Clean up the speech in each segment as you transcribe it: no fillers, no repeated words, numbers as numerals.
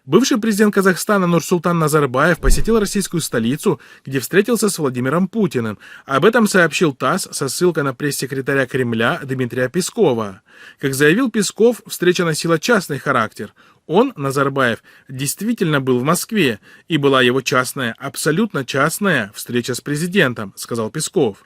Бывший президент Казахстана Нурсултан Назарбаев посетил российскую столицу, где встретился с Владимиром Путиным. Об этом сообщил ТАСС со ссылкой на пресс-секретаря Кремля Дмитрия Пескова. Как заявил Песков, встреча носила частный характер. Он, Назарбаев, действительно был в Москве, и была его частная, абсолютно частная встреча с президентом, сказал Песков.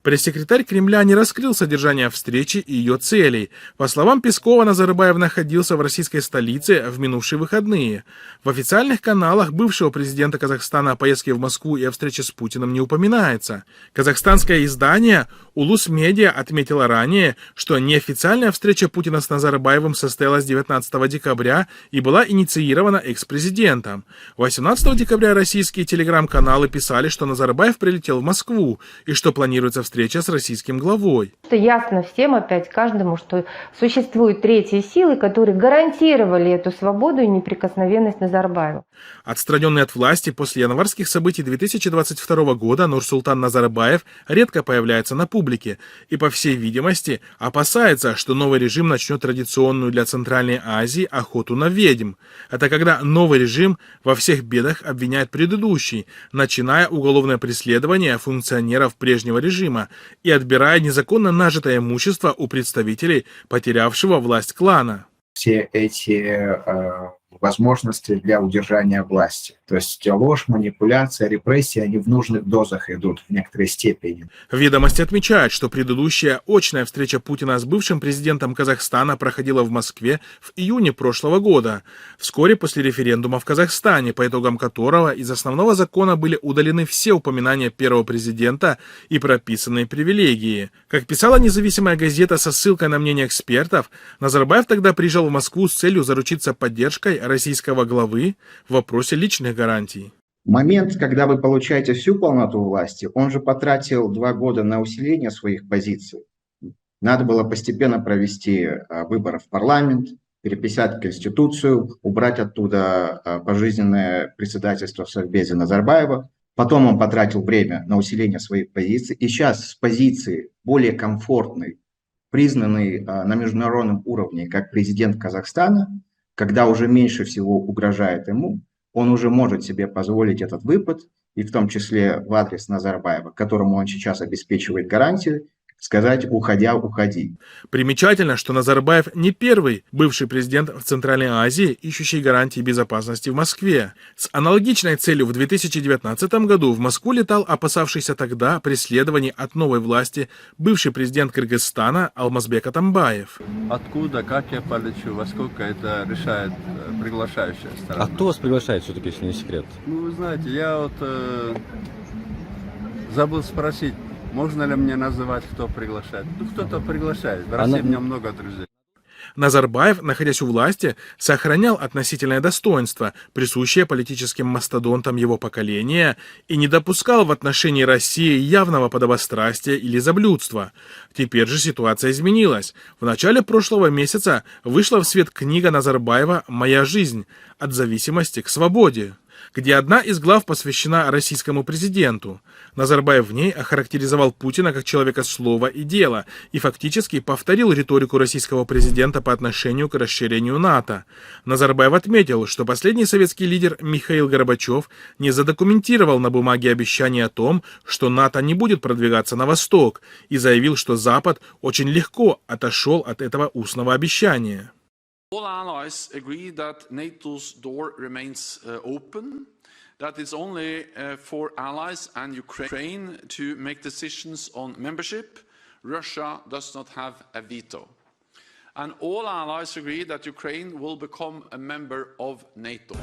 Пресс-секретарь Кремля не раскрыл содержание встречи и ее целей. По словам Пескова, Назарбаев находился в российской столице в минувшие выходные. В официальных каналах бывшего президента Казахстана о поездке в Москву и о встрече с Путиным не упоминается. Казахстанское издание «Улус Медиа» отметило ранее, что неофициальная встреча Путина с Назарбаевым состоялась 19 декабря и была инициирована экс-президентом. 18 декабря российские телеграм-каналы писали, что Назарбаев прилетел в Москву и что планируется встреча с российским главой. Ясно всем, опять каждому, что существуют третьи силы, которые гарантировали эту свободу и неприкосновенность Назарбаева. Отстраненный от власти после январских событий 2022 года Нурсултан Назарбаев редко появляется на публике и, по всей видимости, опасается, что новый режим начнет традиционную для Центральной Азии охоту на ведьм. Это когда новый режим во всех бедах обвиняет предыдущий, начиная уголовное преследование функционеров прежнего режима и отбирая незаконно нажитое имущество у представителей потерявшего власть клана. Все эти возможности для удержания власти. То есть ложь, манипуляция, репрессии, они в нужных дозах идут в некоторой степени. Ведомости отмечают, что предыдущая очная встреча Путина с бывшим президентом Казахстана проходила в Москве в июне прошлого года, вскоре после референдума в Казахстане, по итогам которого из основного закона были удалены все упоминания первого президента и прописанные привилегии. Как писала независимая газета со ссылкой на мнение экспертов, Назарбаев тогда приезжал в Москву с целью заручиться поддержкой российского главы в вопросе личных гарантий. Момент, когда вы получаете всю полноту власти, он же потратил 2 года на усиление своих позиций. Надо было постепенно провести выборы в парламент, переписать Конституцию, убрать оттуда пожизненное председательство в Совбезе Назарбаева. Потом он потратил время на усиление своих позиций. И сейчас с позиции более комфортной, признанной на международном уровне как президент Казахстана, когда уже меньше всего угрожает ему, он уже может себе позволить этот выпад, и в том числе в адрес Назарбаева, которому он сейчас обеспечивает гарантию, сказать «уходя, уходи». Примечательно, что Назарбаев не первый бывший президент в Центральной Азии, ищущий гарантии безопасности в Москве. С аналогичной целью в 2019 году в Москву летал опасавшийся тогда преследований от новой власти бывший президент Кыргызстана Алмазбек Атамбаев. Откуда, как я полечу, во сколько это решает приглашающая сторона. А кто вас приглашает все-таки, если не секрет? Ну, вы знаете, я забыл спросить, можно ли мне называть, кто приглашает? Ну, кто-то приглашает. В России у меня много друзей. Назарбаев, находясь у власти, сохранял относительное достоинство, присущее политическим мастодонтам его поколения, и не допускал в отношении России явного подобострастия или заблюдства. Теперь же ситуация изменилась. В начале прошлого месяца вышла в свет книга Назарбаева «Моя жизнь. От зависимости к свободе», где одна из глав посвящена российскому президенту. Назарбаев в ней охарактеризовал Путина как человека слова и дела и фактически повторил риторику российского президента по отношению к расширению НАТО. Назарбаев отметил, что последний советский лидер Михаил Горбачев не задокументировал на бумаге обещание о том, что НАТО не будет продвигаться на восток, и заявил, что Запад очень легко отошел от этого устного обещания. All allies agree that NATO's door remains open, that it's only for allies and Ukraine to make decisions on membership. Russia does not have a veto. And all allies agree that Ukraine will become a member of NATO.